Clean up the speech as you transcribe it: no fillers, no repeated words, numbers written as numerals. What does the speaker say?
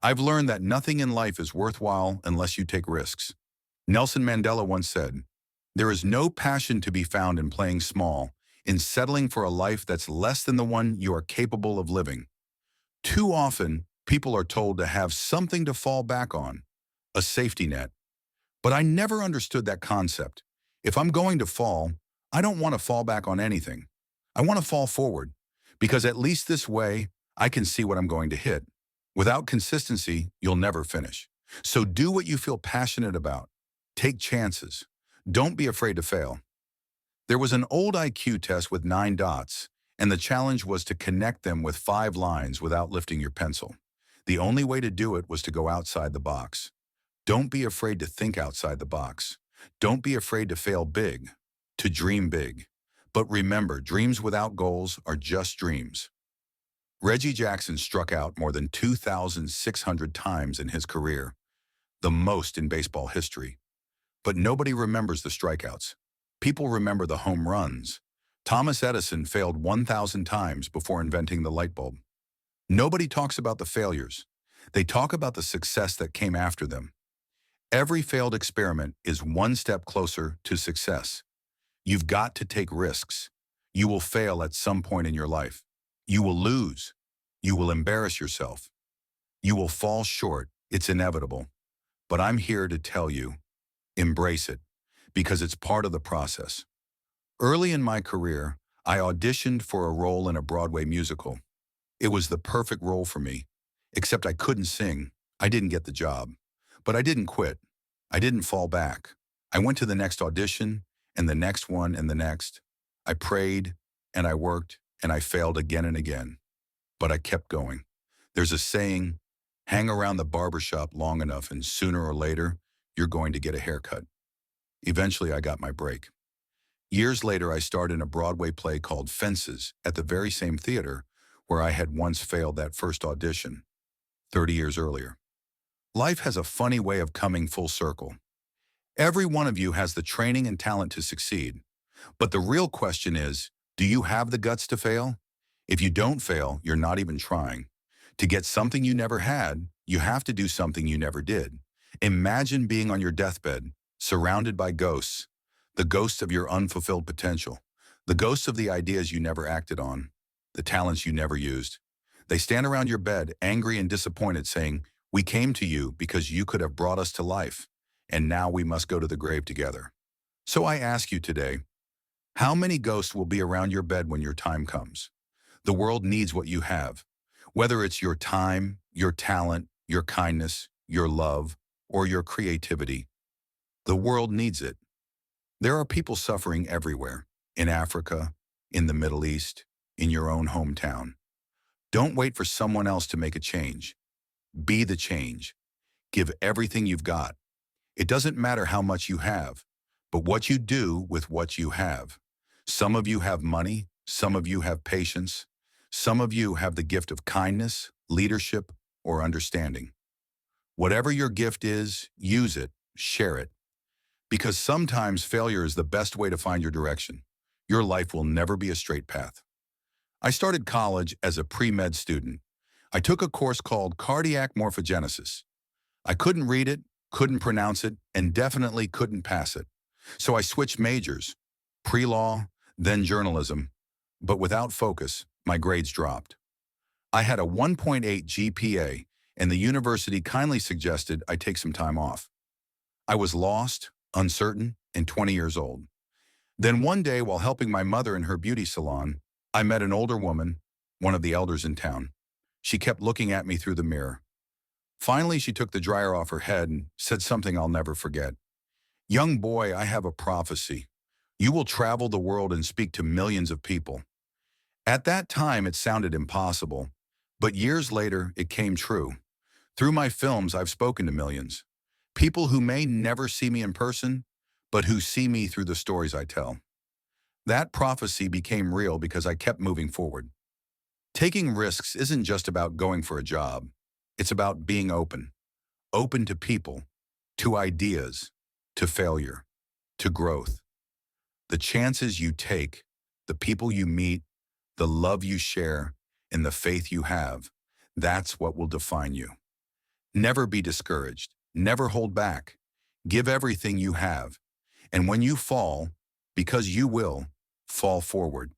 I've learned that nothing in life is worthwhile unless you take risks. Nelson Mandela once said, "There is no passion to be found in playing small, in settling for a life that's less than the one you are capable of living." Too often, people are told to have something to fall back on, a safety net. But I never understood that concept. If I'm going to fall, I don't want to fall back on anything. I want to fall forward, because at least this way, I can see what I'm going to hit. Without consistency, you'll never finish. So do what you feel passionate about. Take chances. Don't be afraid to fail. There was an old IQ test with 9 dots, and the challenge was to connect them with 5 lines without lifting your pencil. The only way to do it was to go outside the box. Don't be afraid to think outside the box. Don't be afraid to fail big, to dream big. But remember, dreams without goals are just dreams. Reggie Jackson struck out more than 2,600 times in his career, the most in baseball history. But nobody remembers the strikeouts. People remember the home runs. Thomas Edison failed 1,000 times before inventing the light bulb. Nobody talks about the failures. They talk about the success that came after them. Every failed experiment is one step closer to success. You've got to take risks. You will fail at some point in your life. You will lose. You will embarrass yourself. You will fall short. It's inevitable. But I'm here to tell you, embrace it, because it's part of the process. Early in my career, I auditioned for a role in a Broadway musical. It was the perfect role for me, except I couldn't sing. I didn't get the job. But I didn't quit. I didn't fall back. I went to the next audition, and the next one, and the next. I prayed, and I worked, and I failed again and again. But I kept going. There's a saying, hang around the barbershop long enough, and sooner or later, you're going to get a haircut. Eventually, I got my break. Years later, I starred in a Broadway play called Fences at the very same theater where I had once failed that first audition, 30 years earlier. Life has a funny way of coming full circle. Every one of you has the training and talent to succeed. But the real question is, do you have the guts to fail? If you don't fail, you're not even trying. To get something you never had, you have to do something you never did. Imagine being on your deathbed, surrounded by ghosts, the ghosts of your unfulfilled potential, the ghosts of the ideas you never acted on, the talents you never used. They stand around your bed, angry and disappointed, saying, "We came to you because you could have brought us to life, and now we must go to the grave together." So I ask you today, how many ghosts will be around your bed when your time comes? The world needs what you have, whether it's your time, your talent, your kindness, your love, or your creativity. The world needs it. There are people suffering everywhere, in Africa, in the Middle East, in your own hometown. Don't wait for someone else to make a change. Be the change. Give everything you've got. It doesn't matter how much you have, but what you do with what you have. Some of you have money, some of you have patience, some of you have the gift of kindness, leadership, or understanding. Whatever your gift is, use it, share it. Because sometimes failure is the best way to find your direction. Your life will never be a straight path. I started college as a pre-med student. I took a course called Cardiac Morphogenesis. I couldn't read it, couldn't pronounce it, and definitely couldn't pass it. So I switched majors, pre-law, then journalism. But without focus, my grades dropped. I had a 1.8 GPA, and the university kindly suggested I take some time off. I was lost, uncertain, and 20 years old. Then one day, while helping my mother in her beauty salon, I met an older woman, one of the elders in town. She kept looking at me through the mirror. Finally, she took the dryer off her head and said something I'll never forget. "Young boy, I have a prophecy. You will travel the world and speak to millions of people." At that time, it sounded impossible, but years later, it came true. Through my films, I've spoken to millions. People who may never see me in person, but who see me through the stories I tell. That prophecy became real because I kept moving forward. Taking risks isn't just about going for a job. It's about being open. Open to people, to ideas, to failure, to growth. The chances you take, the people you meet, the love you share, and the faith you have, that's what will define you. Never be discouraged. Never hold back. Give everything you have. And when you fall, because you will, fall forward.